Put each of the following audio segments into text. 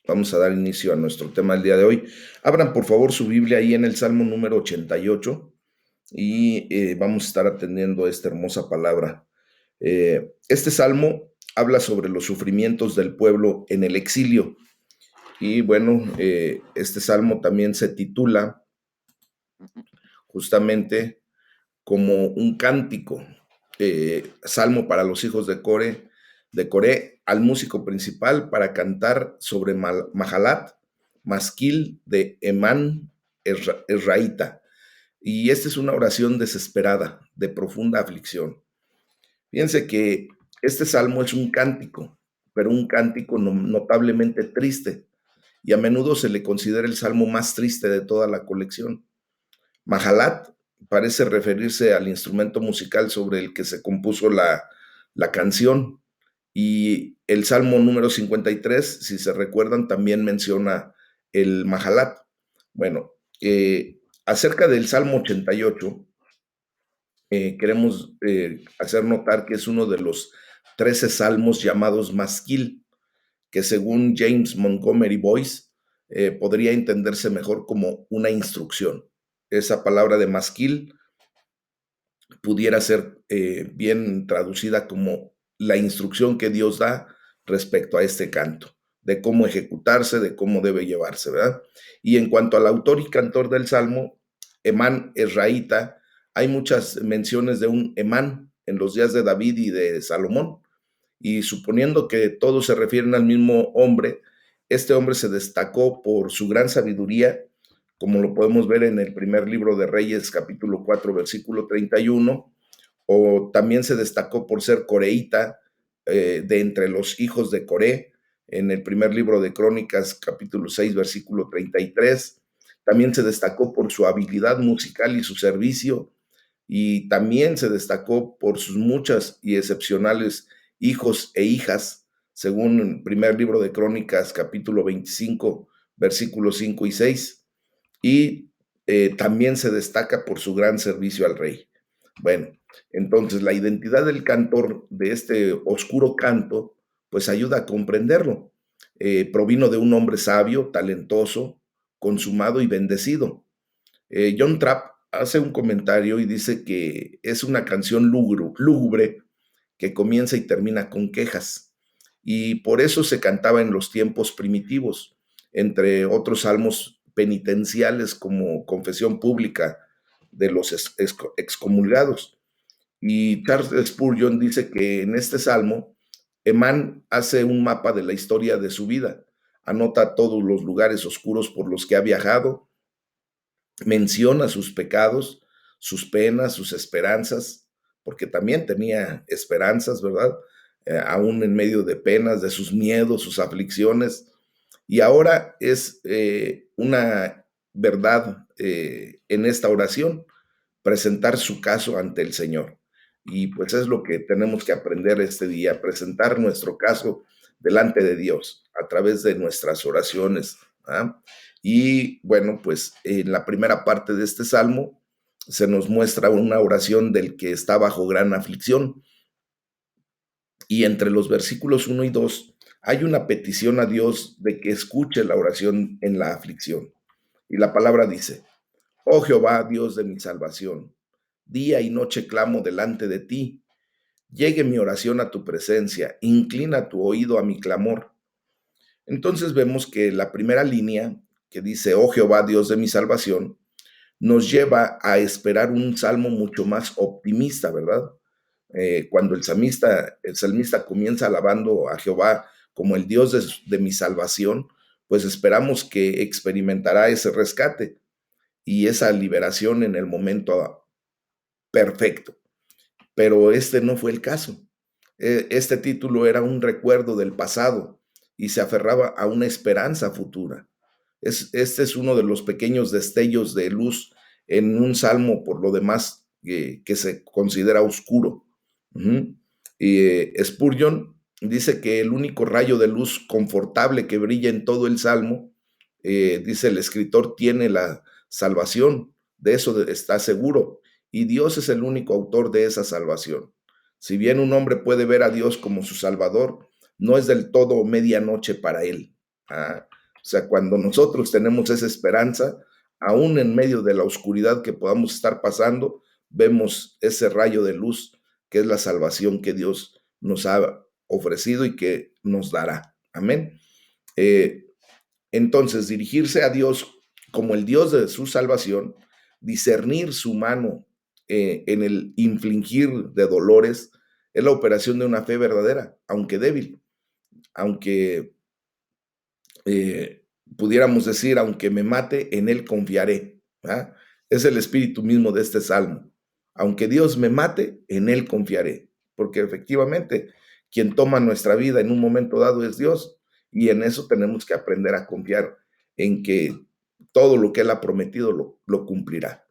Vamos a dar inicio a nuestro tema del día de hoy. Abran por favor su Biblia ahí en el Salmo número 88 y vamos a estar atendiendo esta hermosa palabra. Este salmo habla sobre los sufrimientos del pueblo en el exilio y bueno, este salmo también se titula justamente como un cántico, salmo para los hijos de Coré, al músico principal para cantar sobre Mahalat, masquil de Emán Esraíta. Y esta es una oración desesperada, de profunda aflicción. Fíjense que este salmo es un cántico, pero un cántico notablemente triste, y a menudo se le considera el salmo más triste de toda la colección. Mahalat parece referirse al instrumento musical sobre el que se compuso la canción. Y el Salmo número 53, si se recuerdan, también menciona el Mahalat. Bueno, acerca del Salmo 88, queremos hacer notar que es uno de los 13 salmos llamados Masquil, que según James Montgomery Boyce podría entenderse mejor como una instrucción. Esa palabra de masquil pudiera ser bien traducida como la instrucción que Dios da respecto a este canto, de cómo ejecutarse, de cómo debe llevarse, ¿verdad? Y en cuanto al autor y cantor del Salmo, Emán Esraíta, hay muchas menciones de un Emán en los días de David y de Salomón, y suponiendo que todos se refieren al mismo hombre, este hombre se destacó por su gran sabiduría, como lo podemos ver en el primer libro de Reyes, capítulo 4, versículo 31, o también se destacó por ser coreíta, de entre los hijos de Coré, en el primer libro de Crónicas, capítulo 6, versículo 33. También se destacó por su habilidad musical y su servicio, y también se destacó por sus muchas y excepcionales hijos e hijas, según el primer libro de Crónicas, capítulo 25, versículos 5 y 6. Y también se destaca por su gran servicio al rey. Bueno, entonces la identidad del cantor de este oscuro canto, pues ayuda a comprenderlo. Provino de un hombre sabio, talentoso, consumado y bendecido. John Trapp hace un comentario y dice que es una canción lúgubre que comienza y termina con quejas. Y por eso se cantaba en los tiempos primitivos, entre otros salmos penitenciales como Confesión Pública de los excomulgados. Y Charles Spurgeon dice que en este salmo, Emán hace un mapa de la historia de su vida, anota todos los lugares oscuros por los que ha viajado, menciona sus pecados, sus penas, sus esperanzas, porque también tenía esperanzas, ¿verdad? Aún en medio de penas, de sus miedos, sus aflicciones. Y ahora es una verdad en esta oración, presentar su caso ante el Señor. Y pues es lo que tenemos que aprender este día, presentar nuestro caso delante de Dios a través de nuestras oraciones. ¿Ah? Y bueno, pues en la primera parte de este salmo se nos muestra una oración del que está bajo gran aflicción. Y entre los versículos 1 y 2 hay una petición a Dios de que escuche la oración en la aflicción. Y la palabra dice: Oh Jehová, Dios de mi salvación, día y noche clamo delante de ti. Llegue mi oración a tu presencia, inclina tu oído a mi clamor. Entonces vemos que la primera línea que dice, oh Jehová, Dios de mi salvación, nos lleva a esperar un salmo mucho más optimista, ¿verdad? Cuando el salmista comienza alabando a Jehová como el Dios de mi salvación, pues esperamos que experimentará ese rescate y esa liberación en el momento perfecto. Pero este no fue el caso. Este título era un recuerdo del pasado y se aferraba a una esperanza futura. Este es uno de los pequeños destellos de luz en un salmo, por lo demás, que se considera oscuro. Uh-huh. Spurgeon dice que el único rayo de luz confortable que brilla en todo el salmo, dice el escritor, tiene la salvación. De eso está seguro. Y Dios es el único autor de esa salvación. Si bien un hombre puede ver a Dios como su Salvador, no es del todo medianoche para él. O sea, cuando nosotros tenemos esa esperanza, aún en medio de la oscuridad que podamos estar pasando, vemos ese rayo de luz que es la salvación que Dios nos ha ofrecido y que nos dará. Amén. Eh, entonces, dirigirse a Dios como el Dios de su salvación, discernir su mano en el infligir de dolores, es la operación de una fe verdadera, aunque débil, aunque eh, pudiéramos decir, aunque me mate, en él confiaré. ¿Ah? Es el espíritu mismo de este salmo. Aunque Dios me mate, en él confiaré. Porque efectivamente, quien toma nuestra vida en un momento dado es Dios. Y en eso tenemos que aprender a confiar en que todo lo que Él ha prometido lo cumplirá.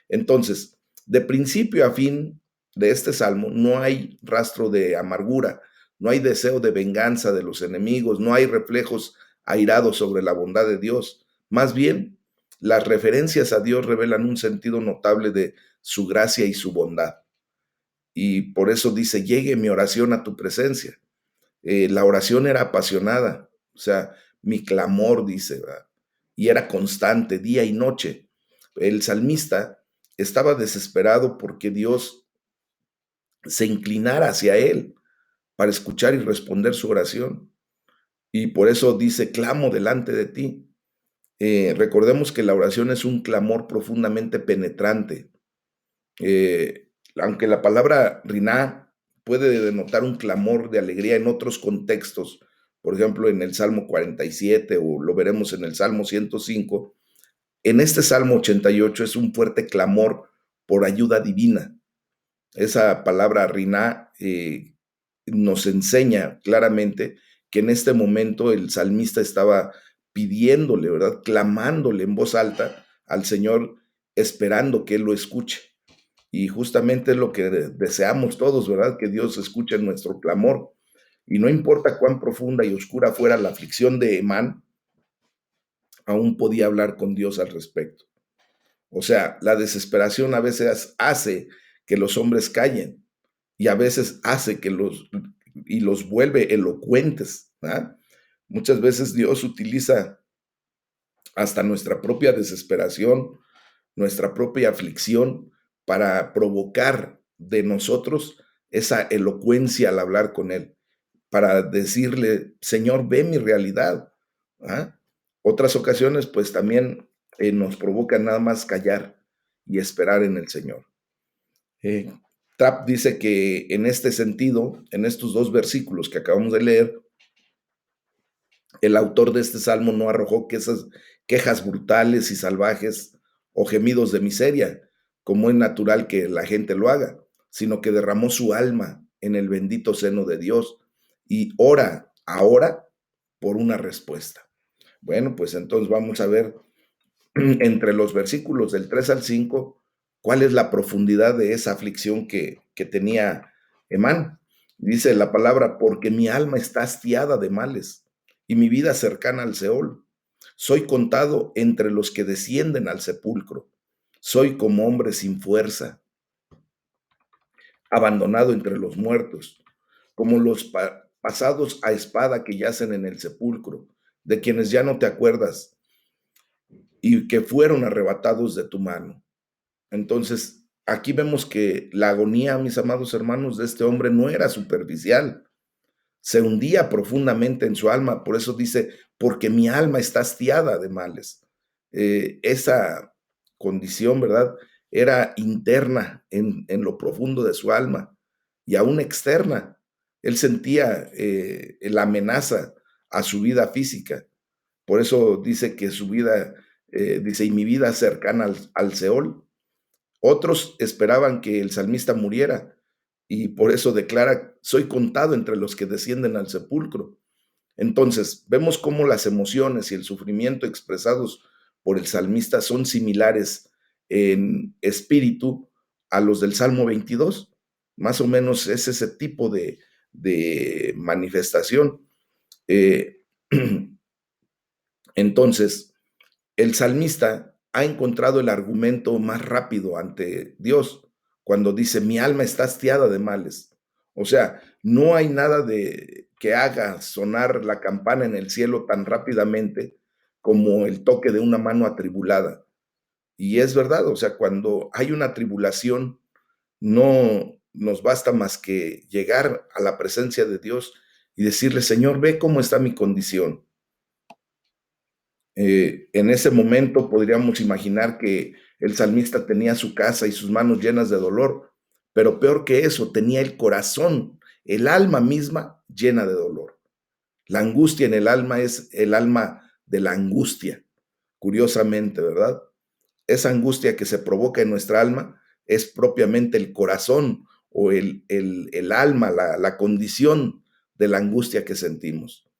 Entonces, de principio a fin de este salmo, no hay rastro de amargura, no hay deseo de venganza de los enemigos, no hay reflejos airados sobre la bondad de Dios. Más bien, las referencias a Dios revelan un sentido notable de su gracia y su bondad. Y por eso dice, llegue mi oración a tu presencia. La oración era apasionada, o sea, mi clamor, dice, ¿verdad? Y era constante, día y noche. El salmista estaba desesperado porque Dios se inclinara hacia él para escuchar y responder su oración. Y por eso dice, clamo delante de ti. Recordemos que la oración es un clamor profundamente penetrante. Aunque la palabra riná puede denotar un clamor de alegría en otros contextos, por ejemplo, en el Salmo 47 o lo veremos en el Salmo 105, en este Salmo 88 es un fuerte clamor por ayuda divina. Esa palabra riná nos enseña claramente que en este momento el salmista estaba pidiéndole, ¿verdad? Clamándole en voz alta al Señor, esperando que Él lo escuche. Y justamente es lo que deseamos todos, ¿verdad? Que Dios escuche nuestro clamor. Y no importa cuán profunda y oscura fuera la aflicción de Emán, aún podía hablar con Dios al respecto. O sea, la desesperación a veces hace que los hombres callen y a veces hace que los vuelve elocuentes. ¿Ah? Muchas veces Dios utiliza hasta nuestra propia desesperación, nuestra propia aflicción para provocar de nosotros esa elocuencia al hablar con Él, para decirle, Señor, ve mi realidad. ¿Ah? Otras ocasiones, pues también nos provoca nada más callar y esperar en el Señor. Eh, Trapp dice que en este sentido, en estos dos versículos que acabamos de leer, el autor de este salmo no arrojó quejas brutales y salvajes o gemidos de miseria, como es natural que la gente lo haga, sino que derramó su alma en el bendito seno de Dios y ora ahora por una respuesta. Bueno, pues entonces vamos a ver entre los versículos del 3 al 5 cuál es la profundidad de esa aflicción que tenía Emán. Dice la palabra, porque mi alma está hastiada de males y mi vida cercana al Seol. Soy contado entre los que descienden al sepulcro. Soy como hombre sin fuerza, abandonado entre los muertos, como los pasados a espada que yacen en el sepulcro, de quienes ya no te acuerdas y que fueron arrebatados de tu mano. Entonces, aquí vemos que la agonía, mis amados hermanos, de este hombre no era superficial, se hundía profundamente en su alma, por eso dice, porque mi alma está hastiada de males. Esa condición, ¿verdad? Era interna en lo profundo de su alma y aún externa. Él sentía la amenaza a su vida física. Por eso dice que su vida, dice, y mi vida cercana al Seol. Otros esperaban que el salmista muriera y por eso declara, soy contado entre los que descienden al sepulcro. Entonces, vemos cómo las emociones y el sufrimiento expresados por el salmista son similares en espíritu a los del Salmo 22. Más o menos es ese tipo de manifestación. Eh, entonces, el salmista ha encontrado el argumento más rápido ante Dios cuando dice, mi alma está hastiada de males. O sea, no hay nada que haga sonar la campana en el cielo tan rápidamente como el toque de una mano atribulada. Y es verdad, o sea, cuando hay una tribulación, no nos basta más que llegar a la presencia de Dios y decirle: Señor, ve cómo está mi condición. En ese momento podríamos imaginar que el salmista tenía su casa y sus manos llenas de dolor, pero peor que eso, tenía el corazón, el alma misma llena de dolor. La angustia en el alma es el alma de la angustia, curiosamente, ¿verdad? Esa angustia que se provoca en nuestra alma es propiamente el corazón o el alma, la condición de la angustia que sentimos.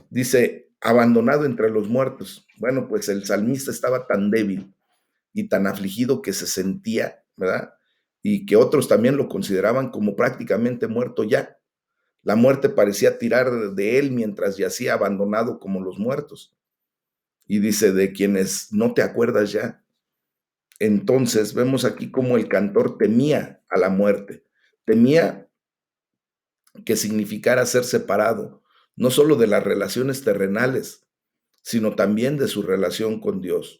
Dice, abandonado entre los muertos. Bueno, pues el salmista estaba tan débil y tan afligido que se sentía, ¿verdad? Y que otros también lo consideraban como prácticamente muerto ya. La muerte parecía tirar de él mientras yacía abandonado como los muertos. Y dice, de quienes no te acuerdas ya. Entonces vemos aquí cómo el cantor temía a la muerte. Temía que significara ser separado, no solo de las relaciones terrenales, sino también de su relación con Dios.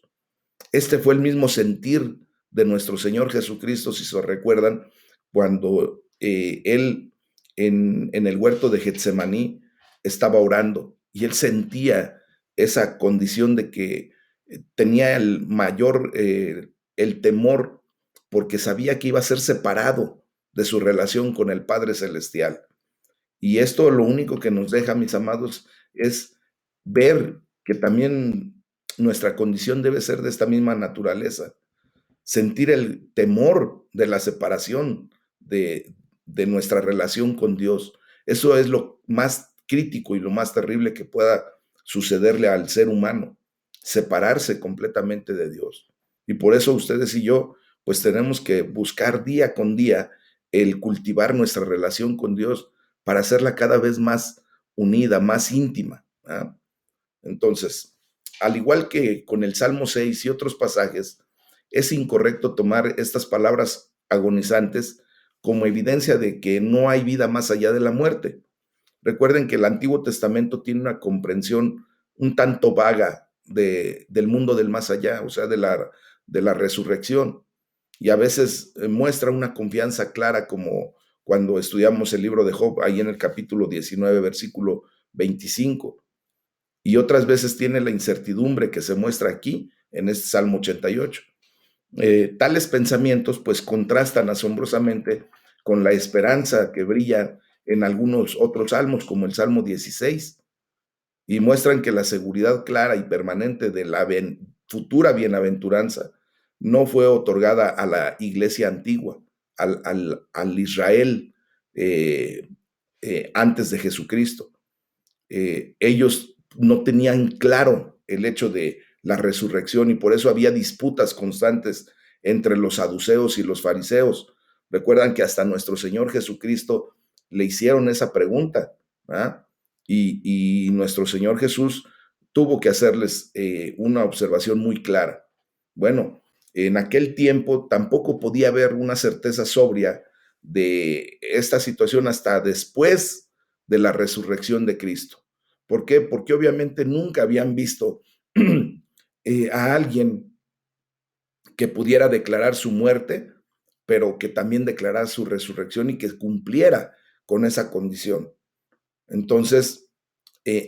Este fue el mismo sentir de nuestro Señor Jesucristo, si se recuerdan, cuando Él en el huerto de Getsemaní estaba orando y Él sentía esa condición de que tenía el mayor, el temor, porque sabía que iba a ser separado de su relación con el Padre Celestial. Y esto lo único que nos deja, mis amados, es ver que también nuestra condición debe ser de esta misma naturaleza, sentir el temor de la separación de nuestra relación con Dios. Eso es lo más crítico y lo más terrible que pueda sucederle al ser humano, separarse completamente de Dios. Y por eso ustedes y yo, pues tenemos que buscar día con día el cultivar nuestra relación con Dios para hacerla cada vez más unida, más íntima. ¿Ah? Entonces, al igual que con el Salmo 6 y otros pasajes, es incorrecto tomar estas palabras agonizantes como evidencia de que no hay vida más allá de la muerte. Recuerden que el Antiguo Testamento tiene una comprensión un tanto vaga del mundo del más allá, o sea, de la resurrección. Y a veces muestra una confianza clara como cuando estudiamos el libro de Job, ahí en el capítulo 19, versículo 25, y otras veces tiene la incertidumbre que se muestra aquí en este Salmo 88. Tales pensamientos pues contrastan asombrosamente con la esperanza que brilla en algunos otros salmos, como el Salmo 16, y muestran que la seguridad clara y permanente de la futura bienaventuranza no fue otorgada a la iglesia antigua, al Israel antes de Jesucristo. Ellos no tenían claro el hecho de la resurrección y por eso había disputas constantes entre los saduceos y los fariseos. Recuerdan que hasta nuestro Señor Jesucristo le hicieron esa pregunta, ¿ah? Y nuestro Señor Jesús tuvo que hacerles una observación muy clara. Bueno, en aquel tiempo tampoco podía haber una certeza sobria de esta situación hasta después de la resurrección de Cristo. ¿Por qué? Porque obviamente nunca habían visto a alguien que pudiera declarar su muerte, pero que también declarara su resurrección y que cumpliera con esa condición. Entonces,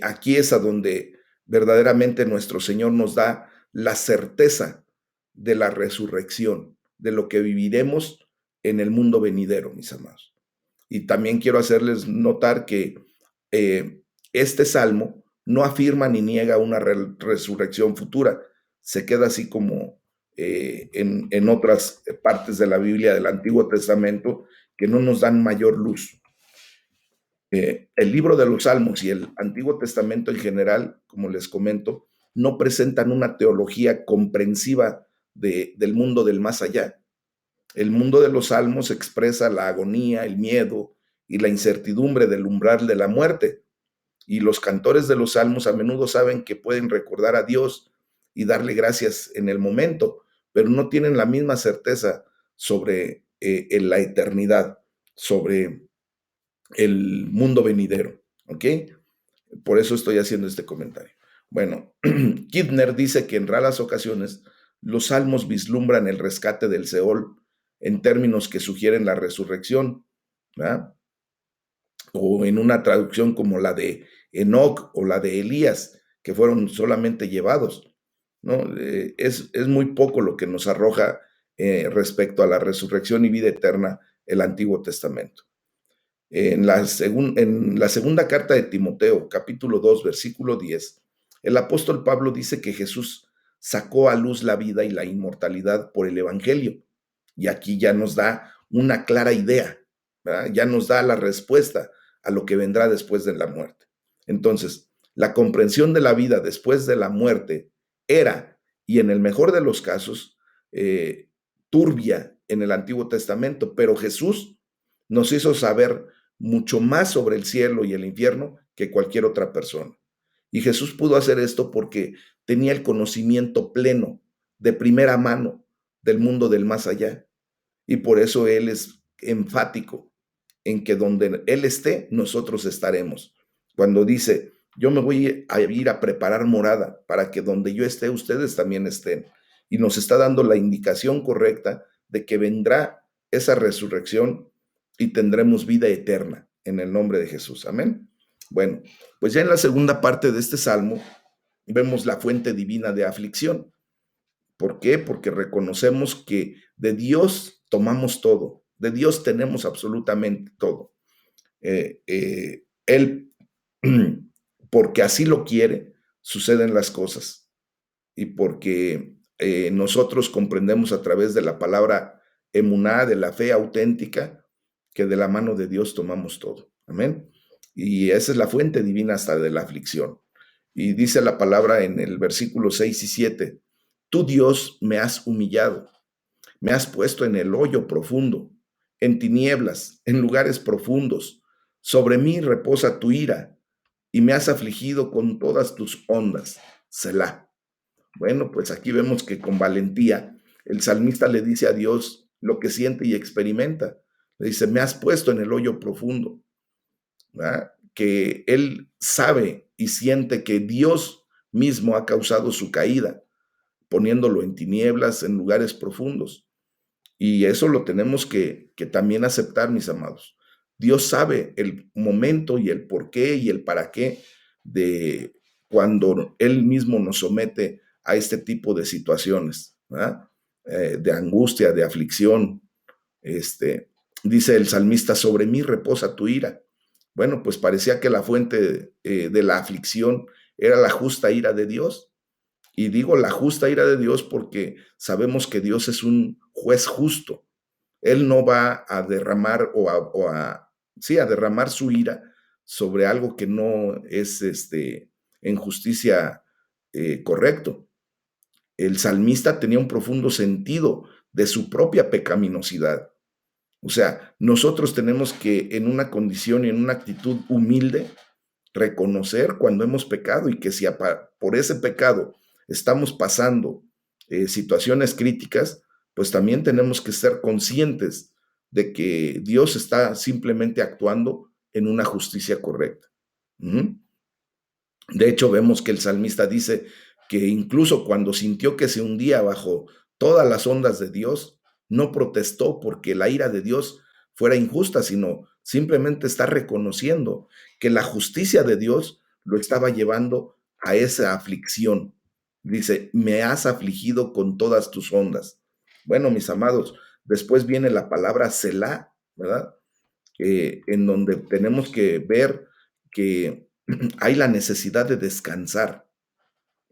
aquí es a donde verdaderamente nuestro Señor nos da la certeza de la resurrección, de lo que viviremos en el mundo venidero, mis amados. Y también quiero hacerles notar que eh, este salmo no afirma ni niega una resurrección futura, se queda así como en otras partes de la Biblia del Antiguo Testamento que no nos dan mayor luz. El libro de los Salmos y el Antiguo Testamento en general, como les comento, no presentan una teología comprensiva del mundo del más allá. El mundo de los Salmos expresa la agonía, el miedo y la incertidumbre del umbral de la muerte. Y los cantores de los Salmos a menudo saben que pueden recordar a Dios y darle gracias en el momento, pero no tienen la misma certeza sobre en la eternidad, sobre el mundo venidero. ¿ok? Por eso estoy haciendo este comentario. Bueno, Kidner dice que en raras ocasiones los salmos vislumbran el rescate del Seol en términos que sugieren la resurrección, ¿verdad? O en una traducción como la de Enoc o la de Elías, que fueron solamente llevados, ¿no? Es muy poco lo que nos arroja respecto a la resurrección y vida eterna el Antiguo Testamento. En la segunda carta de Timoteo, capítulo 2, versículo 10, el apóstol Pablo dice que Jesús sacó a luz la vida y la inmortalidad por el Evangelio. Y aquí ya nos da una clara idea, ¿verdad? Ya nos da la respuesta a lo que vendrá después de la muerte. Entonces, la comprensión de la vida después de la muerte era, y en el mejor de los casos, turbia en el Antiguo Testamento, pero Jesús nos hizo saber mucho más sobre el cielo y el infierno que cualquier otra persona. Y Jesús pudo hacer esto porque tenía el conocimiento pleno, de primera mano, del mundo del más allá. Y por eso Él es enfático en que donde Él esté, nosotros estaremos. Cuando dice, yo me voy a ir a preparar morada para que donde yo esté, ustedes también estén. Y nos está dando la indicación correcta de que vendrá esa resurrección y tendremos vida eterna en el nombre de Jesús. Amén. Bueno, pues ya en la segunda parte de este salmo vemos la fuente divina de aflicción. ¿Por qué? Porque reconocemos que de Dios tomamos todo, de Dios tenemos absolutamente todo. Él, porque así lo quiere, suceden las cosas. Y porque nosotros comprendemos a través de la palabra emuná, de la fe auténtica, que de la mano de Dios tomamos todo. Amén. Y esa es la fuente divina hasta de la aflicción. Y dice la palabra en el versículo 6 y 7, tú Dios me has humillado, me has puesto en el hoyo profundo, en tinieblas, en lugares profundos. Sobre mí reposa tu ira y me has afligido con todas tus ondas. Selah. Bueno, pues aquí vemos que con valentía el salmista le dice a Dios lo que siente y experimenta. Le dice, me has puesto en el hoyo profundo, ¿verdad? Que él sabe y siente que Dios mismo ha causado su caída, poniéndolo en tinieblas, en lugares profundos. Y eso lo tenemos que también aceptar, mis amados. Dios sabe el momento y el por qué y el para qué de cuando Él mismo nos somete a este tipo de situaciones, ¿verdad? De angustia, de aflicción. Dice el salmista, sobre mí reposa tu ira. Bueno, pues parecía que la fuente de la aflicción era la justa ira de Dios. Y digo la justa ira de Dios porque sabemos que Dios es un juez justo. Él no va a derramar sí, a derramar su ira sobre algo que no es en justicia correcto. El salmista tenía un profundo sentido de su propia pecaminosidad. O sea, nosotros tenemos que en una condición y en una actitud humilde reconocer cuando hemos pecado y que si por ese pecado estamos pasando situaciones críticas, pues también tenemos que ser conscientes de que Dios está simplemente actuando en una justicia correcta. Ujú. De hecho, vemos que el salmista dice que incluso cuando sintió que se hundía bajo todas las ondas de Dios, no protestó porque la ira de Dios fuera injusta, sino simplemente está reconociendo que la justicia de Dios lo estaba llevando a esa aflicción. Dice, me has afligido con todas tus ondas. Bueno, mis amados, después viene la palabra Selah, ¿verdad? En donde tenemos que ver que hay la necesidad de descansar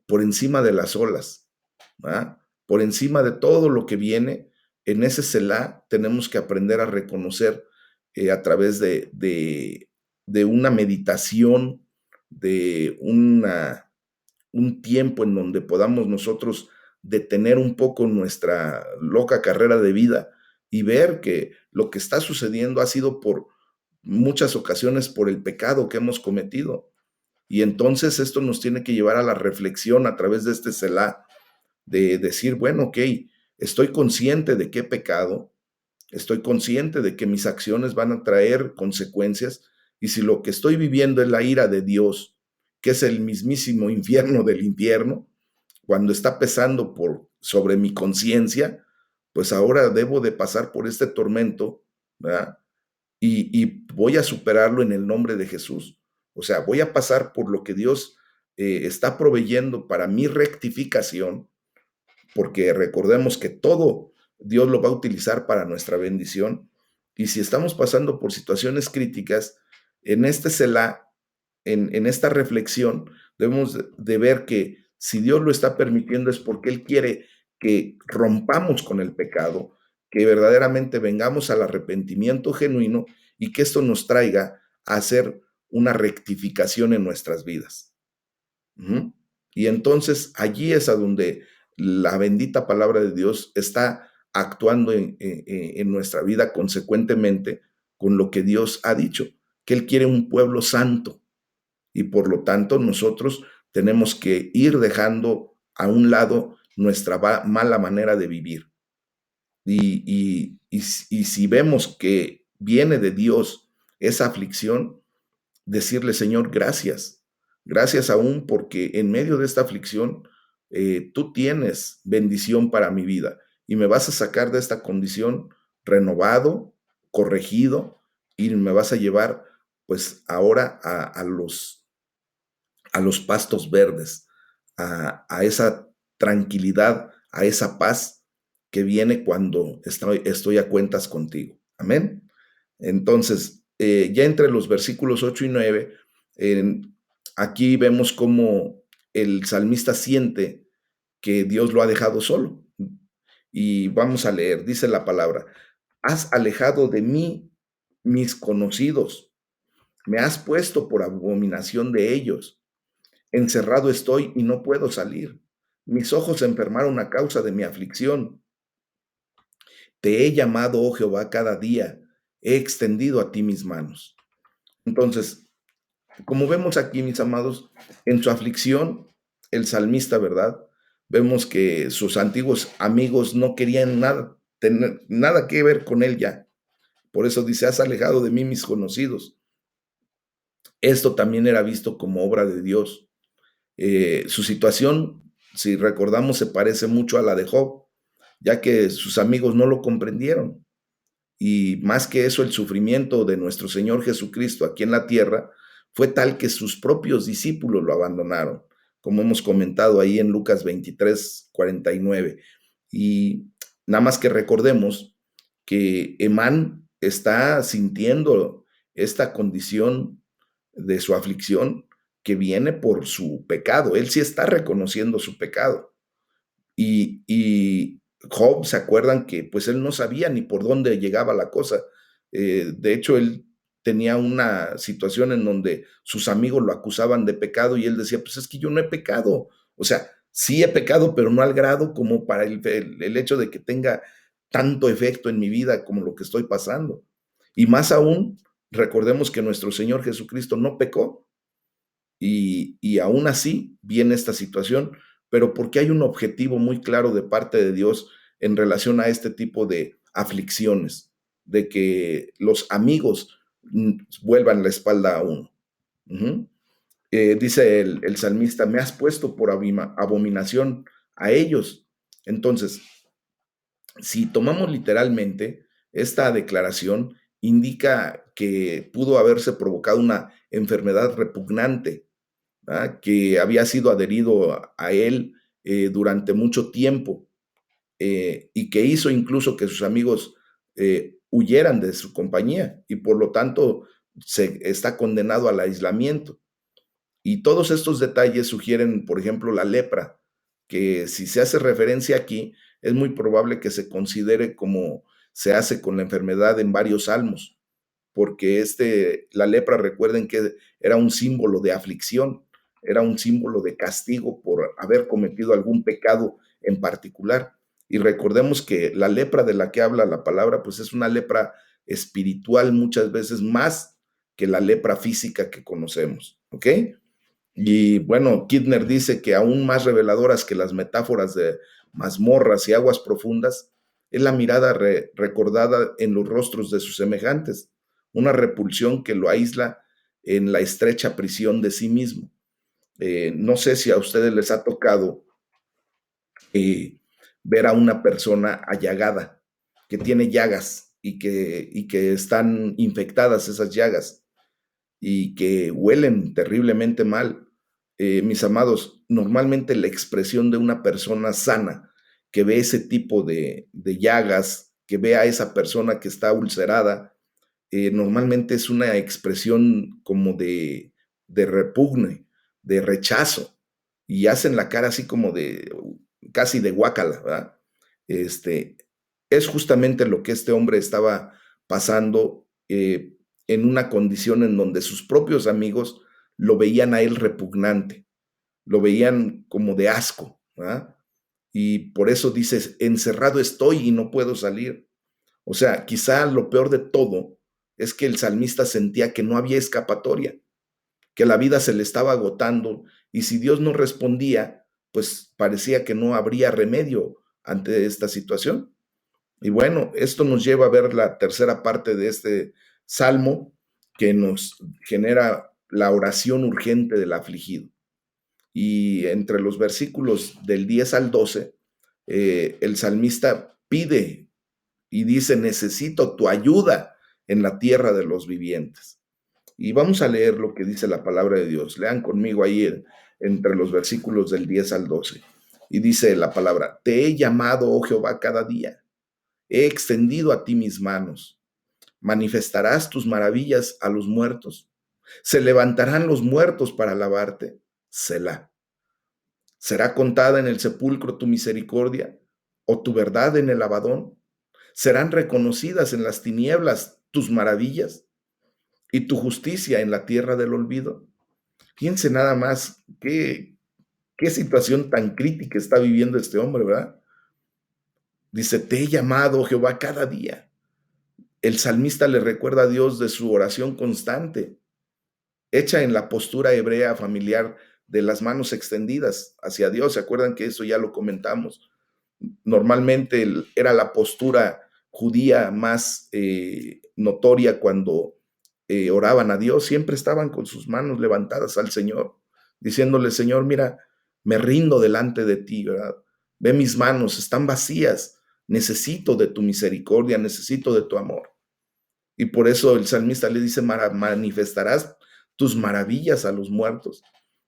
por encima de las olas, ¿verdad? Por encima de todo lo que viene, en ese Selah tenemos que aprender a reconocer a través de una meditación, de un tiempo en donde podamos nosotros detener un poco nuestra loca carrera de vida y ver que lo que está sucediendo ha sido por muchas ocasiones por el pecado que hemos cometido. Y entonces esto nos tiene que llevar a la reflexión a través de este Selah, de decir, bueno, ok, estoy consciente de que he pecado, estoy consciente de que mis acciones van a traer consecuencias, Y si lo que estoy viviendo es la ira de Dios, que es el mismísimo infierno del infierno, cuando está pesando sobre mi conciencia, pues ahora debo de pasar por este tormento, ¿verdad? Y voy a superarlo en el nombre de Jesús. O sea, voy a pasar por lo que Dios está proveyendo para mi rectificación, porque recordemos que todo Dios lo va a utilizar para nuestra bendición. Y si estamos pasando por situaciones críticas, en este Selah, en esta reflexión, debemos de ver que si Dios lo está permitiendo es porque Él quiere que rompamos con el pecado, que verdaderamente vengamos al arrepentimiento genuino y que esto nos traiga a hacer una rectificación en nuestras vidas. Ujú. Y entonces allí es a donde la bendita palabra de Dios está actuando en nuestra vida consecuentemente con lo que Dios ha dicho, que Él quiere un pueblo santo y por lo tanto nosotros tenemos que ir dejando a un lado nuestra mala manera de vivir. Y si vemos que viene de Dios esa aflicción, decirle, Señor, gracias. Gracias aún porque en medio de esta aflicción tú tienes bendición para mi vida y me vas a sacar de esta condición renovado, corregido y me vas a llevar pues ahora a los pastos verdes, a esa tranquilidad, a esa paz que viene cuando estoy a cuentas contigo. Amén. Entonces, ya entre los versículos 8 y 9, eh, aquí vemos cómo el salmista siente que Dios lo ha dejado solo. Y vamos a leer, dice la palabra, has alejado de mí mis conocidos, me has puesto por abominación de ellos. Encerrado estoy y no puedo salir. Mis ojos se enfermaron a causa de mi aflicción. Te he llamado, oh Jehová, cada día. He extendido a ti mis manos. Entonces, como vemos aquí, mis amados, en su aflicción, el salmista, ¿verdad? Vemos que sus antiguos amigos no querían nada, tener nada que ver con él ya. Por eso dice, has alejado de mí mis conocidos. Esto también era visto como obra de Dios. Su situación, si recordamos, se parece mucho a la de Job, ya que sus amigos no lo comprendieron. Y más que eso, el sufrimiento de nuestro Señor Jesucristo aquí en la tierra fue tal que sus propios discípulos lo abandonaron, como hemos comentado ahí en Lucas 23:49. Y nada más que recordemos que Emán está sintiendo esta condición de su aflicción que viene por su pecado. Él sí está reconociendo su pecado. Y Job, ¿se acuerdan que pues él no sabía ni por dónde llegaba la cosa? De hecho, él tenía una situación en donde sus amigos lo acusaban de pecado y él decía, pues es que yo no he pecado. O sea, sí he pecado, pero no al grado como para el hecho de que tenga tanto efecto en mi vida como lo que estoy pasando. Y más aún, recordemos que nuestro Señor Jesucristo no pecó y aún así viene esta situación, pero porque hay un objetivo muy claro de parte de Dios en relación a este tipo de aflicciones, de que los amigos vuelvan la espalda a uno. Ujú. Dice el salmista, me has puesto por abominación a ellos. Entonces, si tomamos literalmente, esta declaración indica que pudo haberse provocado una enfermedad repugnante, ¿verdad? Que había sido adherido a él durante mucho tiempo y que hizo incluso que sus amigos huyeran de su compañía y por lo tanto se está condenado al aislamiento. Y todos estos detalles sugieren, por ejemplo, la lepra, que si se hace referencia aquí, es muy probable que se considere como se hace con la enfermedad en varios salmos, porque la lepra, recuerden que era un símbolo de aflicción, era un símbolo de castigo por haber cometido algún pecado en particular. Y recordemos que la lepra de la que habla la palabra, pues es una lepra espiritual muchas veces más que la lepra física que conocemos, ¿ok? Y bueno, Kidner dice que aún más reveladoras que las metáforas de mazmorras y aguas profundas es la mirada recordada en los rostros de sus semejantes, una repulsión que lo aísla en la estrecha prisión de sí mismo. No sé si a ustedes les ha tocado eh, ver a una persona allagada, que tiene llagas y que están infectadas esas llagas y que huelen terriblemente mal. Mis amados, normalmente la expresión de una persona sana que ve ese tipo de llagas, que ve a esa persona que está ulcerada, normalmente es una expresión como de repugne, de rechazo, y hacen la cara así como de casi de guácala, ¿verdad? Este, es justamente lo que este hombre estaba pasando en una condición en donde sus propios amigos lo veían a él repugnante, lo veían como de asco, ¿verdad? Y por eso dices, encerrado estoy y no puedo salir. O sea, quizá lo peor de todo es que el salmista sentía que no había escapatoria, que la vida se le estaba agotando y si Dios no respondía, pues parecía que no habría remedio ante esta situación. Y bueno, esto nos lleva a ver la tercera parte de este salmo que nos genera la oración urgente del afligido. Y entre los versículos del 10 al 12, el salmista pide y dice, necesito tu ayuda en la tierra de los vivientes. Y vamos a leer lo que dice la palabra de Dios. Lean conmigo ahí entre los versículos del 10 al 12. Y dice la palabra, te he llamado, oh Jehová, cada día. He extendido a ti mis manos. Manifestarás tus maravillas a los muertos. Se levantarán los muertos para alabarte. Selah. ¿Será contada en el sepulcro tu misericordia o tu verdad en el Abadón? ¿Serán reconocidas en las tinieblas tus maravillas y tu justicia en la tierra del olvido? Piense nada más qué situación tan crítica está viviendo este hombre, ¿verdad? Dice, te he llamado, Jehová, cada día. El salmista le recuerda a Dios de su oración constante, hecha en la postura hebrea familiar de las manos extendidas hacia Dios. ¿Se acuerdan que eso ya lo comentamos? Normalmente era la postura judía más notoria cuando oraban a Dios, siempre estaban con sus manos levantadas al Señor, diciéndole, Señor, mira, me rindo delante de ti, ¿verdad? Ve mis manos, están vacías, necesito de tu misericordia, necesito de tu amor. Y por eso el salmista le dice, manifestarás tus maravillas a los muertos.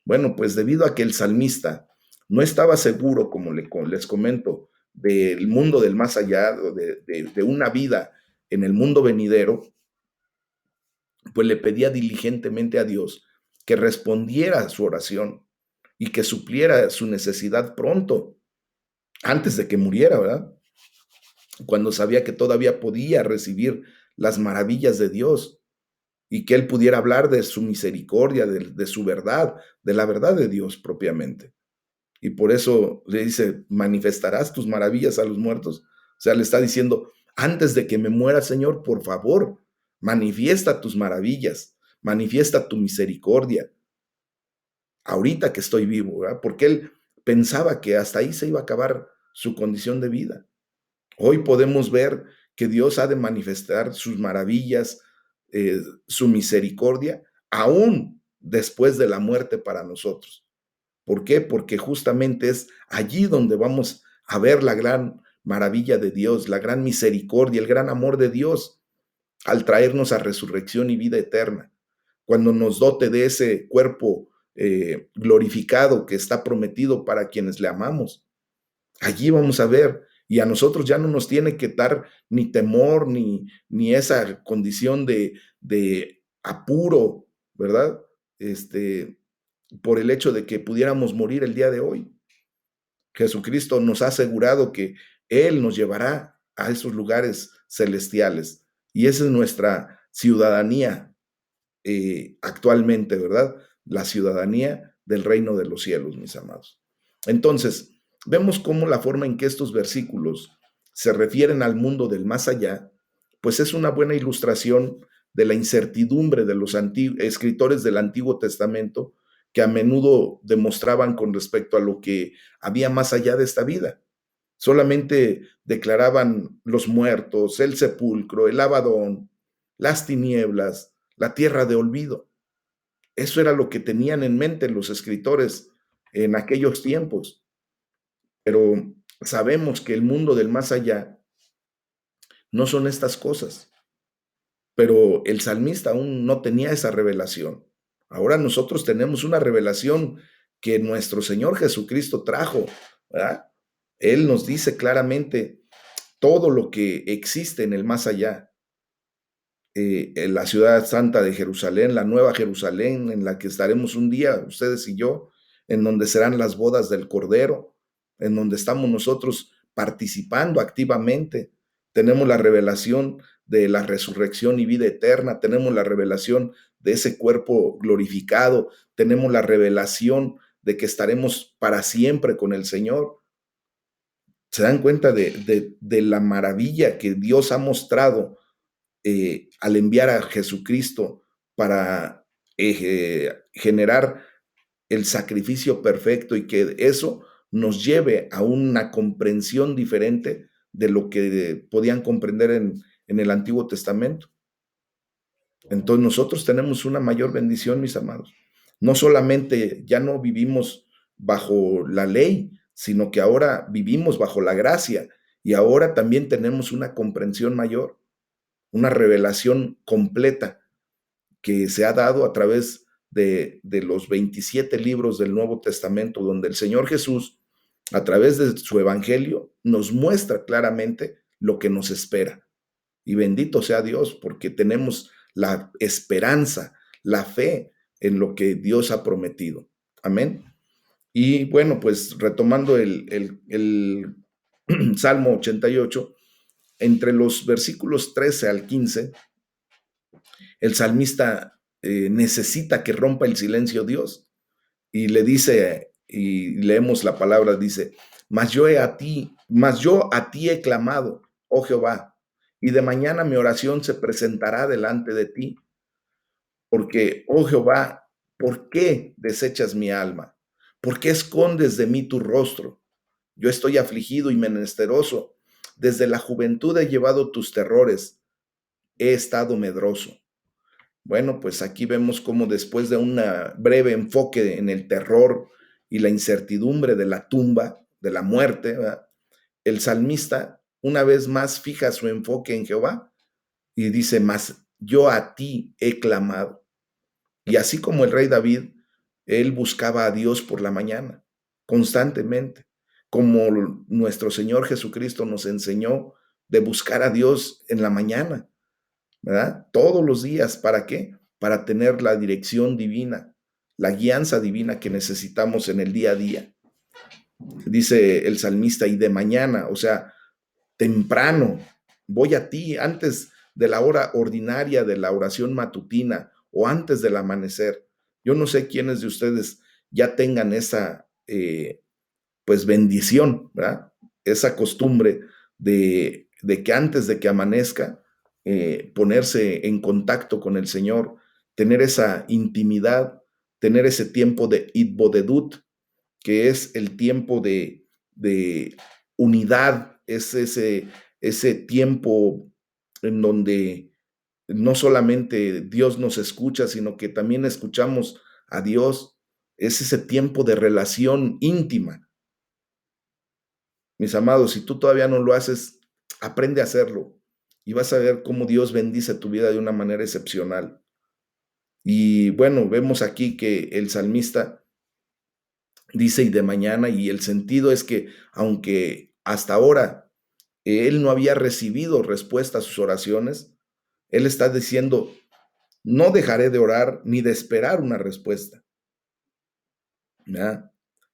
Bueno, pues debido a que el salmista no estaba seguro, como les comento, del mundo del más allá, de una vida en el mundo venidero, pues le pedía diligentemente a Dios que respondiera a su oración y que supliera su necesidad pronto, antes de que muriera, ¿verdad? Cuando sabía que todavía podía recibir las maravillas de Dios y que él pudiera hablar de su misericordia, de su verdad, de la verdad de Dios propiamente. Y por eso le dice, manifestarás tus maravillas a los muertos. O sea, le está diciendo, antes de que me muera, Señor, por favor, manifiesta tus maravillas, manifiesta tu misericordia, ahorita que estoy vivo, ¿verdad? Porque él pensaba que hasta ahí se iba a acabar su condición de vida. Hoy podemos ver que Dios ha de manifestar sus maravillas, su misericordia, aún después de la muerte para nosotros. ¿Por qué? Porque justamente es allí donde vamos a ver la gran maravilla de Dios, la gran misericordia, el gran amor de Dios al traernos a resurrección y vida eterna. Cuando nos dote de ese cuerpo glorificado que está prometido para quienes le amamos. Allí vamos a ver, y a nosotros ya no nos tiene que dar ni temor, ni esa condición de apuro, ¿verdad? Por el hecho de que pudiéramos morir el día de hoy. Jesucristo nos ha asegurado que Él nos llevará a esos lugares celestiales. Y esa es nuestra ciudadanía actualmente, ¿verdad? La ciudadanía del reino de los cielos, mis amados. Entonces, vemos cómo la forma en que estos versículos se refieren al mundo del más allá, pues es una buena ilustración de la incertidumbre de los escritores del Antiguo Testamento que a menudo demostraban con respecto a lo que había más allá de esta vida. Solamente declaraban los muertos, el sepulcro, el Abadón, las tinieblas, la tierra de olvido. Eso era lo que tenían en mente los escritores en aquellos tiempos, pero sabemos que el mundo del más allá no son estas cosas, pero el salmista aún no tenía esa revelación. Ahora nosotros tenemos una revelación que nuestro Señor Jesucristo trajo, ¿verdad? Él nos dice claramente todo lo que existe en el más allá. En la ciudad santa de Jerusalén, la nueva Jerusalén, en la que estaremos un día, ustedes y yo, en donde serán las bodas del Cordero, en donde estamos nosotros participando activamente. Tenemos la revelación de la resurrección y vida eterna, tenemos la revelación de ese cuerpo glorificado, tenemos la revelación de que estaremos para siempre con el Señor. Se dan cuenta de la maravilla que Dios ha mostrado al enviar a Jesucristo para generar el sacrificio perfecto y que eso nos lleve a una comprensión diferente de lo que podían comprender en el Antiguo Testamento. Entonces nosotros tenemos una mayor bendición, mis amados. No solamente ya no vivimos bajo la ley, sino que ahora vivimos bajo la gracia y ahora también tenemos una comprensión mayor, una revelación completa que se ha dado a través de los 27 libros del Nuevo Testamento, donde el Señor Jesús, a través de su Evangelio, nos muestra claramente lo que nos espera. Y bendito sea Dios, porque tenemos la esperanza, la fe en lo que Dios ha prometido. Amén. Y bueno, pues retomando el Salmo 88, entre los versículos 13 al 15, el salmista necesita que rompa el silencio Dios y le dice, y leemos la palabra, dice, mas yo a ti he clamado, oh Jehová, y de mañana mi oración se presentará delante de ti, porque, oh Jehová, ¿por qué desechas mi alma? ¿Por qué escondes de mí tu rostro? Yo estoy afligido y menesteroso. Desde la juventud he llevado tus terrores, he estado medroso. Bueno, pues aquí vemos cómo después de un breve enfoque en el terror y la incertidumbre de la tumba, de la muerte, ¿verdad? El salmista una vez más fija su enfoque en Jehová y dice, mas yo a ti he clamado. Y así como el rey David, él buscaba a Dios por la mañana, constantemente, como nuestro Señor Jesucristo nos enseñó de buscar a Dios en la mañana, ¿verdad? Todos los días, ¿para qué? Para tener la dirección divina, la guianza divina que necesitamos en el día a día. Dice el salmista, y de mañana, o sea, temprano, voy a ti antes de la hora ordinaria de la oración matutina o antes del amanecer. Yo no sé quiénes de ustedes ya tengan esa, pues, bendición, ¿verdad? Esa costumbre de que antes de que amanezca, ponerse en contacto con el Señor, tener esa intimidad, tener ese tiempo de itbodedut, que es el tiempo de unidad, es ese tiempo en donde no solamente Dios nos escucha, sino que también escuchamos a Dios. Es ese tiempo de relación íntima. Mis amados, si tú todavía no lo haces, aprende a hacerlo y vas a ver cómo Dios bendice tu vida de una manera excepcional. Y bueno, vemos aquí que el salmista dice y de mañana, y el sentido es que aunque hasta ahora él no había recibido respuesta a sus oraciones, él está diciendo, no dejaré de orar ni de esperar una respuesta. ¿Verdad?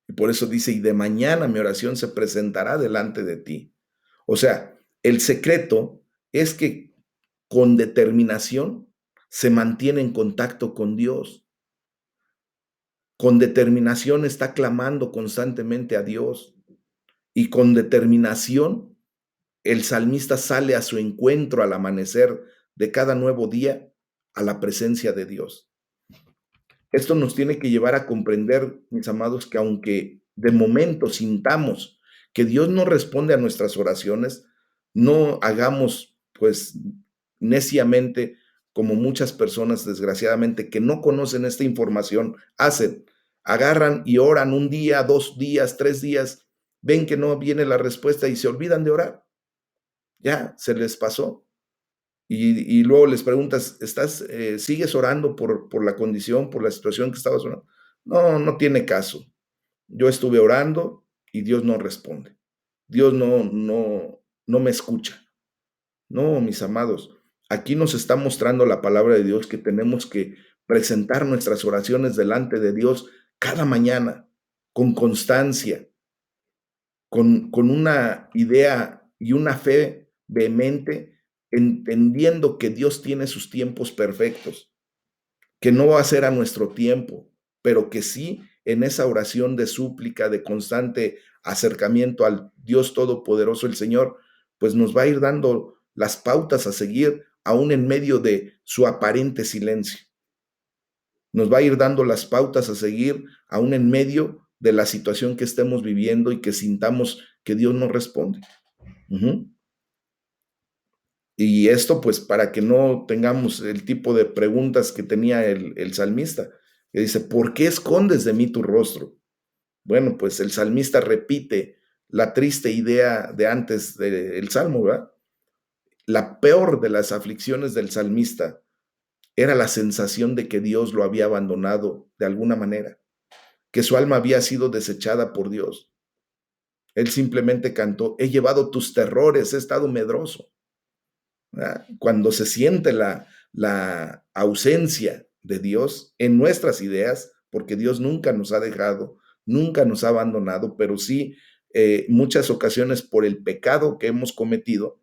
Y por eso dice, y de mañana mi oración se presentará delante de ti. O sea, el secreto es que con determinación se mantiene en contacto con Dios. Con determinación está clamando constantemente a Dios. Y con determinación el salmista sale a su encuentro al amanecer de cada nuevo día a la presencia de Dios. Esto nos tiene que llevar a comprender, mis amados, que aunque de momento sintamos que Dios no responde a nuestras oraciones, no hagamos pues neciamente como muchas personas, desgraciadamente, que no conocen esta información, hacen. Agarran y oran un día, 2 días, 3 días, ven que no viene la respuesta y se olvidan de orar. Ya, se les pasó. Y luego les preguntas, sigues orando por la condición, por la situación que estabas orando? No, no tiene caso. Yo estuve orando y Dios no responde. Dios no me escucha. No, mis amados, aquí nos está mostrando la palabra de Dios que tenemos que presentar nuestras oraciones delante de Dios cada mañana, con constancia, con una idea y una fe vehemente, entendiendo que Dios tiene sus tiempos perfectos, que no va a ser a nuestro tiempo, pero que sí en esa oración de súplica, de constante acercamiento al Dios Todopoderoso, el Señor, pues nos va a ir dando las pautas a seguir aún en medio de su aparente silencio. Nos va a ir dando las pautas a seguir aún en medio de la situación que estemos viviendo y que sintamos que Dios no responde. Ujú. Y esto, pues, para que no tengamos el tipo de preguntas que tenía el salmista, que dice, ¿por qué escondes de mí tu rostro? Bueno, pues el salmista repite la triste idea de antes del salmo, ¿verdad? La peor de las aflicciones del salmista era la sensación de que Dios lo había abandonado de alguna manera, que su alma había sido desechada por Dios. Él simplemente cantó, he llevado tus terrores, he estado medroso. ¿Verdad? Cuando se siente la ausencia de Dios en nuestras ideas, porque Dios nunca nos ha dejado, nunca nos ha abandonado, pero sí muchas ocasiones por el pecado que hemos cometido,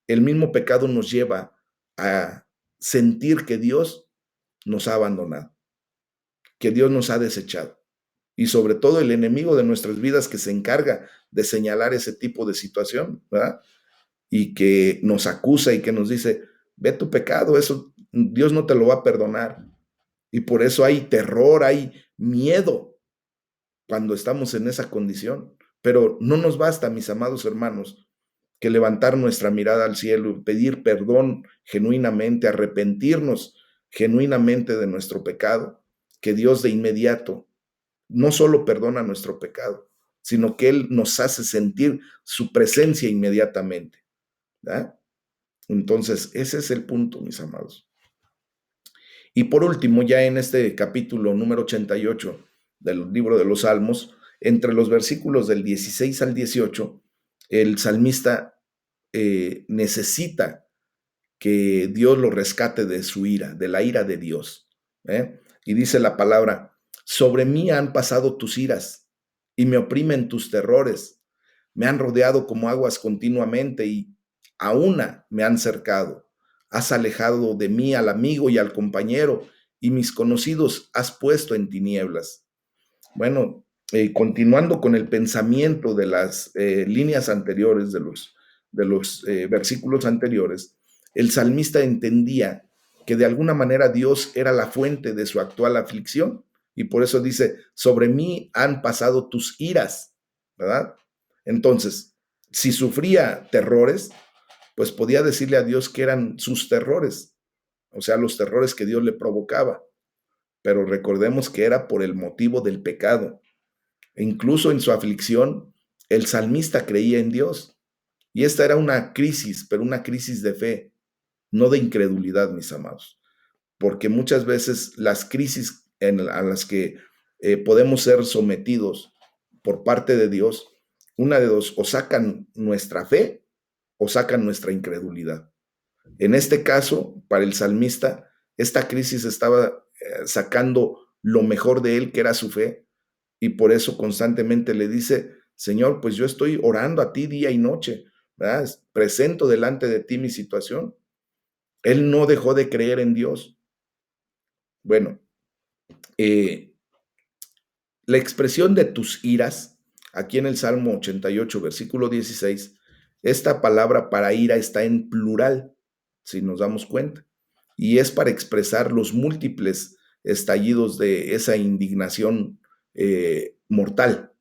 el mismo pecado nos lleva a sentir que Dios nos ha abandonado, que Dios nos ha desechado. Y sobre todo el enemigo de nuestras vidas que se encarga de señalar ese tipo de situación, ¿verdad? Y que nos acusa y que nos dice, ve tu pecado, eso Dios no te lo va a perdonar. Y por eso hay terror, hay miedo cuando estamos en esa condición. Pero no nos basta, mis amados hermanos, que levantar nuestra mirada al cielo y pedir perdón genuinamente, arrepentirnos genuinamente de nuestro pecado, que Dios de inmediato no solo perdona nuestro pecado, sino que Él nos hace sentir su presencia inmediatamente. ¿Verdad? Entonces, ese es el punto, mis amados. Y por último, ya en este capítulo número 88 del libro de los Salmos, entre los versículos del 16 al 18, el salmista necesita que Dios lo rescate de su ira, de la ira de Dios. Y dice la palabra, sobre mí han pasado tus iras y me oprimen tus terrores. Me han rodeado como aguas continuamente y a una me han cercado. Has alejado de mí al amigo y al compañero y mis conocidos has puesto en tinieblas. Bueno, continuando con el pensamiento de las líneas anteriores, de los versículos anteriores, el salmista entendía que de alguna manera Dios era la fuente de su actual aflicción y por eso dice, sobre mí han pasado tus iras, ¿verdad? Entonces, si sufría terrores, pues podía decirle a Dios que eran sus terrores, o sea, los terrores que Dios le provocaba, pero recordemos que era por el motivo del pecado. E incluso en su aflicción, el salmista creía en Dios. Y esta era una crisis, pero una crisis de fe, no de incredulidad, mis amados. Porque muchas veces las crisis a las que podemos ser sometidos por parte de Dios, una de dos, o sacan nuestra fe o sacan nuestra incredulidad. En este caso, para el salmista, esta crisis estaba sacando lo mejor de él, que era su fe, y por eso constantemente le dice, Señor, pues yo estoy orando a ti día y noche, ¿verdad? Presento delante de ti mi situación. Él no dejó de creer en Dios. Bueno, eh, la expresión de tus iras, aquí en el Salmo 88, versículo 16, esta palabra para ira está en plural, si nos damos cuenta, y es para expresar los múltiples estallidos de esa indignación mortal.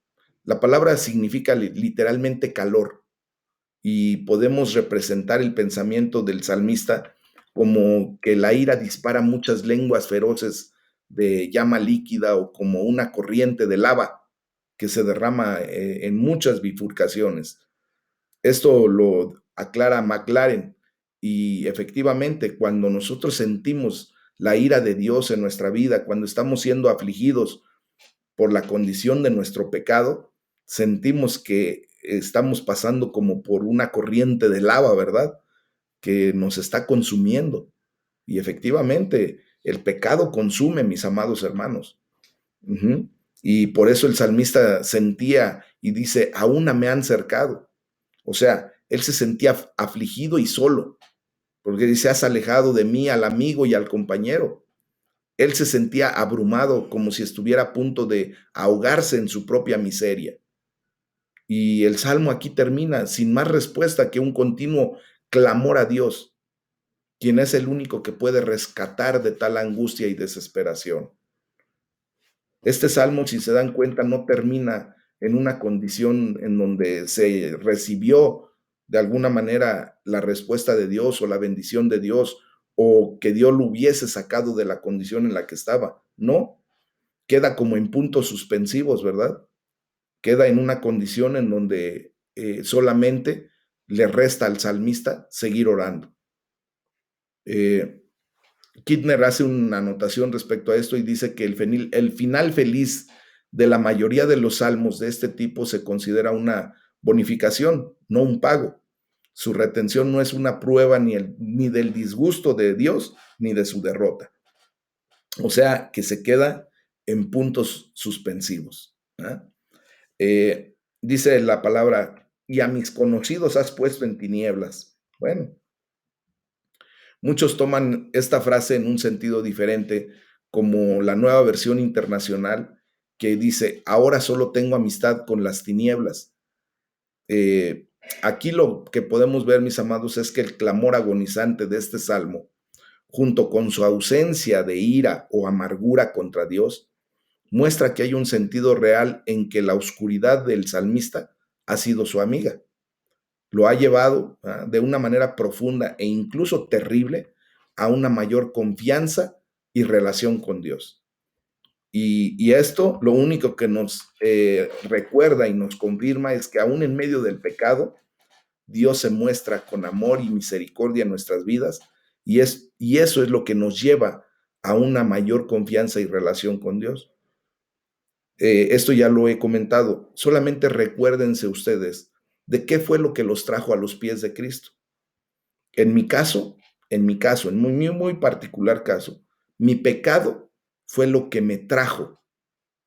La palabra significa literalmente calor y podemos representar el pensamiento del salmista como que la ira dispara muchas lenguas feroces de llama líquida o como una corriente de lava que se derrama en muchas bifurcaciones. Esto lo aclara McLaren y efectivamente cuando nosotros sentimos la ira de Dios en nuestra vida, cuando estamos siendo afligidos por la condición de nuestro pecado, sentimos que estamos pasando como por una corriente de lava, ¿verdad? Que nos está consumiendo. Y efectivamente, el pecado consume, mis amados hermanos. Ujú. Y por eso el salmista sentía y dice, aún me han cercado. O sea, él se sentía afligido y solo, porque dice, has alejado de mí al amigo y al compañero. Él se sentía abrumado, como si estuviera a punto de ahogarse en su propia miseria. Y el salmo aquí termina sin más respuesta que un continuo clamor a Dios, quien es el único que puede rescatar de tal angustia y desesperación. Este salmo, si se dan cuenta, no termina en una condición en donde se recibió de alguna manera la respuesta de Dios o la bendición de Dios o que Dios lo hubiese sacado de la condición en la que estaba. No, queda como en puntos suspensivos, ¿verdad? Queda en una condición en donde solamente le resta al salmista seguir orando. Eh, Kidner hace una anotación respecto a esto y dice que el final feliz de la mayoría de los salmos de este tipo se considera una bonificación, no un pago. Su retención no es una prueba ni del disgusto de Dios ni de su derrota. O sea, que se queda en puntos suspensivos. ¿Ah? Dice la palabra, y a mis conocidos has puesto en tinieblas. Bueno, muchos toman esta frase en un sentido diferente, como la nueva versión internacional que dice, ahora solo tengo amistad con las tinieblas. Eh, Aquí lo que podemos ver, mis amados, es que el clamor agonizante de este salmo, junto con su ausencia de ira o amargura contra Dios, muestra que hay un sentido real en que la oscuridad del salmista ha sido su amiga. Lo ha llevado de una manera profunda e incluso terrible a una mayor confianza y relación con Dios. Y esto lo único que nos recuerda y nos confirma es que aún en medio del pecado, Dios se muestra con amor y misericordia en nuestras vidas y eso es lo que nos lleva a una mayor confianza y relación con Dios. Esto ya lo he comentado, solamente recuérdense ustedes de qué fue lo que los trajo a los pies de Cristo. En mi caso, en muy particular caso, mi pecado fue lo que me trajo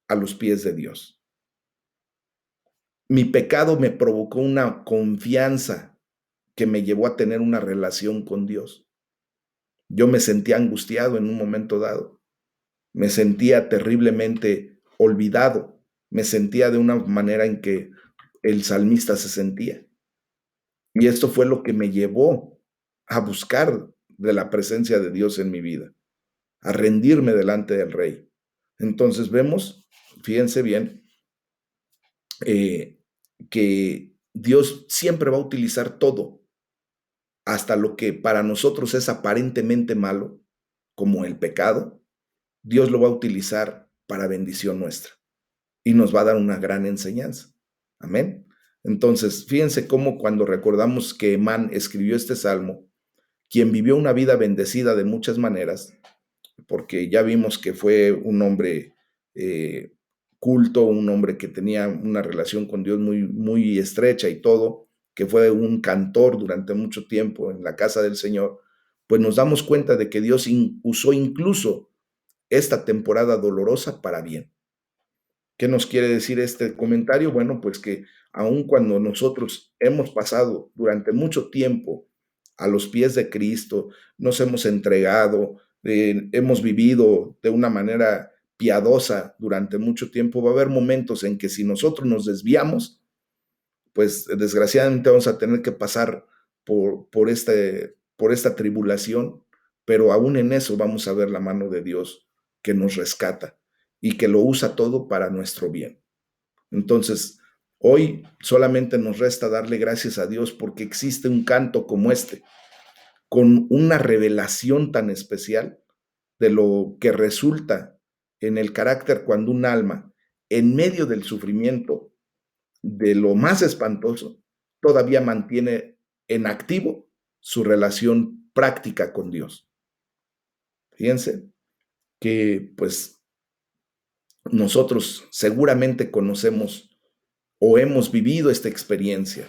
a los pies de Dios. Mi pecado me provocó una confianza que me llevó a tener una relación con Dios. Yo me sentía angustiado en un momento dado, me sentía terriblemente olvidado, me sentía de una manera en que el salmista se sentía. Y esto fue lo que me llevó a buscar de la presencia de Dios en mi vida, a rendirme delante del Rey. Entonces vemos, fíjense bien, que Dios siempre va a utilizar todo, hasta lo que para nosotros es aparentemente malo, como el pecado, Dios lo va a utilizar para bendición nuestra y nos va a dar una gran enseñanza. Amén. Entonces, fíjense cómo cuando recordamos que Emán escribió este salmo, quien vivió una vida bendecida de muchas maneras, porque ya vimos que fue un hombre culto, un hombre que tenía una relación con Dios muy estrecha y todo, que fue un cantor durante mucho tiempo en la casa del Señor, pues nos damos cuenta de que Dios usó incluso esta temporada dolorosa para bien. ¿Qué nos quiere decir este comentario? Bueno, pues que aun cuando nosotros hemos pasado durante mucho tiempo a los pies de Cristo, nos hemos entregado, hemos vivido de una manera piadosa durante mucho tiempo, va a haber momentos en que si nosotros nos desviamos, pues desgraciadamente vamos a tener que pasar por esta tribulación, pero aún en eso vamos a ver la mano de Dios que nos rescata y que lo usa todo para nuestro bien. Entonces, hoy solamente nos resta darle gracias a Dios porque existe un canto como este, con una revelación tan especial de lo que resulta en el carácter cuando un alma, en medio del sufrimiento, de lo más espantoso, todavía mantiene en activo su relación práctica con Dios. Fíjense que pues nosotros seguramente conocemos o hemos vivido esta experiencia,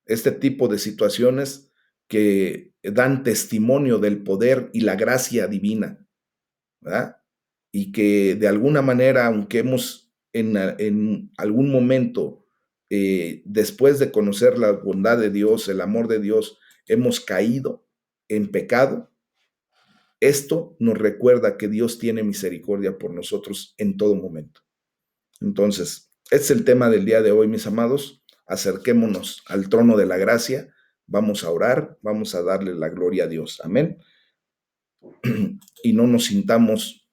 este tipo de situaciones que dan testimonio del poder y la gracia divina, ¿verdad? Y que de alguna manera, aunque hemos en algún momento, después de conocer la bondad de Dios, el amor de Dios, hemos caído en pecado, esto nos recuerda que Dios tiene misericordia por nosotros en todo momento. Entonces, este es el tema del día de hoy, mis amados. Acerquémonos al trono de la gracia, vamos a orar, vamos a darle la gloria a Dios. Amén. Y no nos sintamos